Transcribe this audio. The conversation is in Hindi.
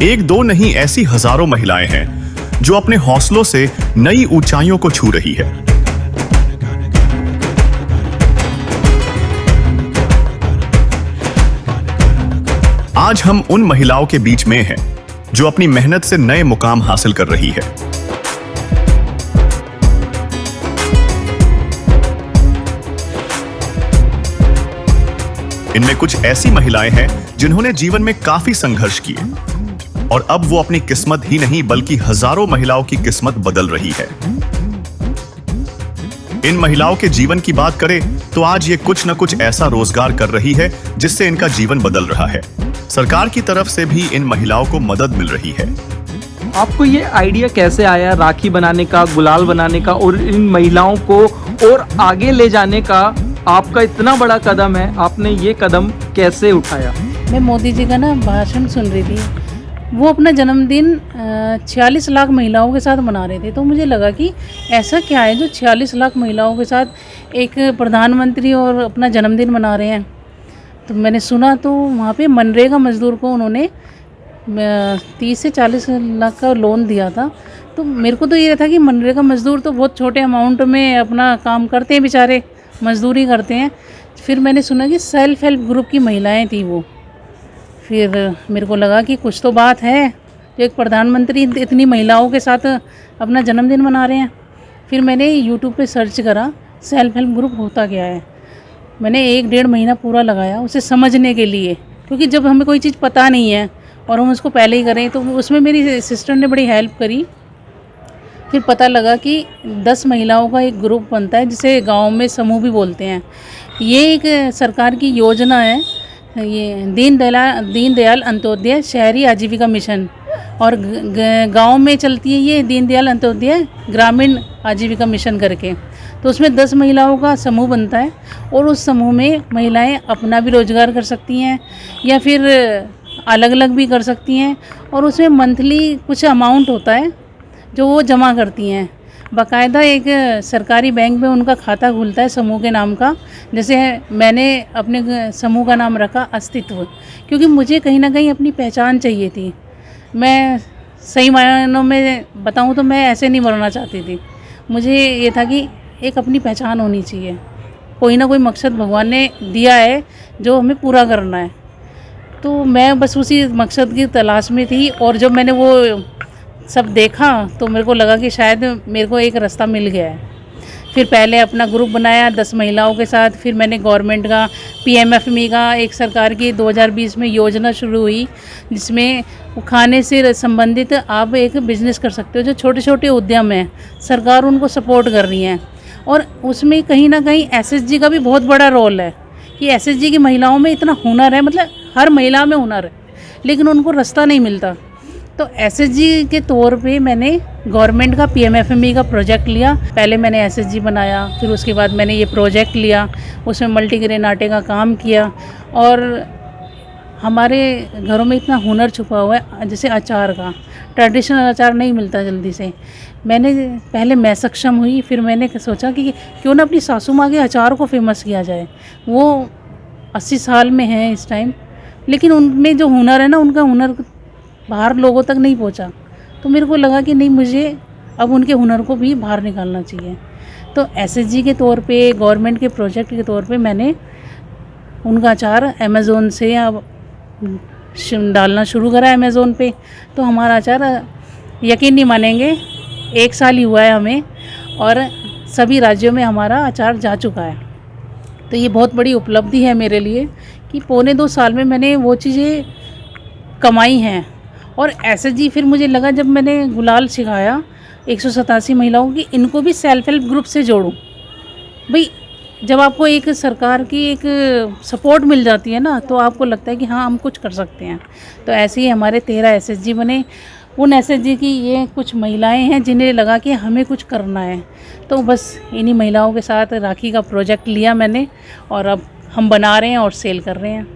एक दो नहीं, ऐसी हजारों महिलाएं हैं जो अपने हौसलों से नई ऊंचाइयों को छू रही है। आज हम उन महिलाओं के बीच में हैं जो अपनी मेहनत से नए मुकाम हासिल कर रही है। इनमें कुछ ऐसी महिलाएं हैं जिन्होंने जीवन में काफी संघर्ष किए और अब वो अपनी किस्मत ही नहीं बल्कि हजारों महिलाओं की किस्मत बदल रही है। इन महिलाओं के जीवन की बात करें तो आज ये कुछ न कुछ ऐसा रोजगार कर रही है जिससे इनका जीवन बदल रहा है। सरकार की तरफ से भी इन महिलाओं को मदद मिल रही है। आपको ये आइडिया कैसे आया राखी बनाने का, गुलाल बनाने का और इन महिलाओं को और आगे ले जाने का? आपका इतना बड़ा कदम है, आपने ये कदम कैसे उठाया? मैं मोदी जी का भाषण सुन रही थी। वो अपना जन्मदिन 46 लाख महिलाओं के साथ मना रहे थे, तो मुझे लगा कि ऐसा क्या है जो 46 लाख महिलाओं के साथ एक प्रधानमंत्री और अपना जन्मदिन मना रहे हैं। तो मैंने सुना तो वहाँ पे मनरेगा मजदूर को उन्होंने 30 से 40 लाख का लोन दिया था। तो मेरे को तो ये था कि मनरेगा मजदूर तो बहुत छोटे अमाउंट में अपना काम करते हैं, बेचारे मजदूरी करते हैं। फिर मैंने सुना कि सेल्फ हेल्प ग्रुप की महिलाएं थी वो। फिर मेरे को लगा कि कुछ तो बात है, जो एक प्रधानमंत्री इतनी महिलाओं के साथ अपना जन्मदिन मना रहे हैं। फिर मैंने यूट्यूब पे सर्च करा सेल्फ हेल्प ग्रुप होता क्या है। मैंने 1-1.5 महीना पूरा लगाया उसे समझने के लिए, क्योंकि जब हमें कोई चीज़ पता नहीं है और हम उसको पहले ही करें तो उसमें मेरी सिस्टर ने बड़ी हेल्प करी। फिर पता लगा कि 10 महिलाओं का एक ग्रुप बनता है जिसे गांव में समूह भी बोलते हैं। ये एक सरकार की योजना है, ये दीनदयाल अंत्योदय शहरी आजीविका मिशन, और गांव में चलती है ये दीनदयाल अंत्योदय ग्रामीण आजीविका मिशन करके। तो उसमें 10 महिलाओं का समूह बनता है और उस समूह में महिलाएं अपना भी रोजगार कर सकती हैं या फिर अलग अलग भी कर सकती हैं। और उसमें मंथली कुछ अमाउंट होता है जो वो जमा करती हैं। बाकायदा एक सरकारी बैंक में उनका खाता खुलता है समूह के नाम का। जैसे मैंने अपने समूह का नाम रखा अस्तित्व, क्योंकि मुझे कहीं ना कहीं अपनी पहचान चाहिए थी। मैं सही मायनों में बताऊं तो मैं ऐसे नहीं मरना चाहती थी। मुझे ये था कि एक अपनी पहचान होनी चाहिए, कोई ना कोई मकसद भगवान ने दिया है जो हमें पूरा करना है। तो मैं बस उसी मकसद की तलाश में थी, और जब मैंने वो सब देखा तो मेरे को लगा कि शायद मेरे को एक रास्ता मिल गया है। फिर पहले अपना ग्रुप बनाया 10 महिलाओं के साथ। फिर मैंने गवर्नमेंट का PMFME का एक सरकार की 2020 में योजना शुरू हुई, जिसमें खाने से संबंधित आप एक बिज़नेस कर सकते हो। जो छोटे छोटे उद्यम हैं सरकार उनको सपोर्ट कर रही है, और उसमें कहीं ना कहीं SSG का भी बहुत बड़ा रोल है कि SSG की महिलाओं में इतना हुनर है, मतलब हर महिला में हुनर है, लेकिन उनको रास्ता नहीं मिलता। तो SSG के तौर पे मैंने गवर्नमेंट का PMFME का प्रोजेक्ट लिया। पहले मैंने SSG बनाया, फिर उसके बाद मैंने ये प्रोजेक्ट लिया, उसमें मल्टीग्रेन आटे का काम किया। और हमारे घरों में इतना हुनर छुपा हुआ है, जैसे अचार का, ट्रेडिशनल अचार नहीं मिलता जल्दी से। पहले मैं सक्षम हुई, फिर मैंने सोचा कि क्यों ना अपनी सासू माँ के अचार को फेमस किया जाए। वो 80 साल में हैं इस टाइम, लेकिन उनमें जो हुनर है ना, उनका हुनर बाहर लोगों तक नहीं पहुंचा। तो मेरे को लगा कि नहीं, मुझे अब उनके हुनर को भी बाहर निकालना चाहिए। तो SSG के तौर पे, गवर्नमेंट के प्रोजेक्ट के तौर पे मैंने उनका अचार अमेज़ोन से अब डालना शुरू करा अमेज़ोन पे। तो हमारा अचार, यकीन नहीं मानेंगे, 1 साल ही हुआ है हमें, और सभी राज्यों में हमारा अचार जा चुका है। तो ये बहुत बड़ी उपलब्धि है मेरे लिए कि 1.25-2 साल में मैंने वो चीज़ें कमाई हैं। और SSG फिर मुझे लगा, जब मैंने गुलाल सिखाया 187 महिलाओं की, इनको भी सेल्फ हेल्प ग्रुप से जोड़ूं। भाई जब आपको एक सरकार की एक सपोर्ट मिल जाती है ना, तो आपको लगता है कि हाँ, हम कुछ कर सकते हैं। तो ऐसे ही हमारे 13 SSG बने। उन SSG की ये कुछ महिलाएं हैं जिन्हें लगा कि हमें कुछ करना है। तो बस इन्हीं महिलाओं के साथ राखी का प्रोजेक्ट लिया मैंने, और अब हम बना रहे हैं और सेल कर रहे हैं।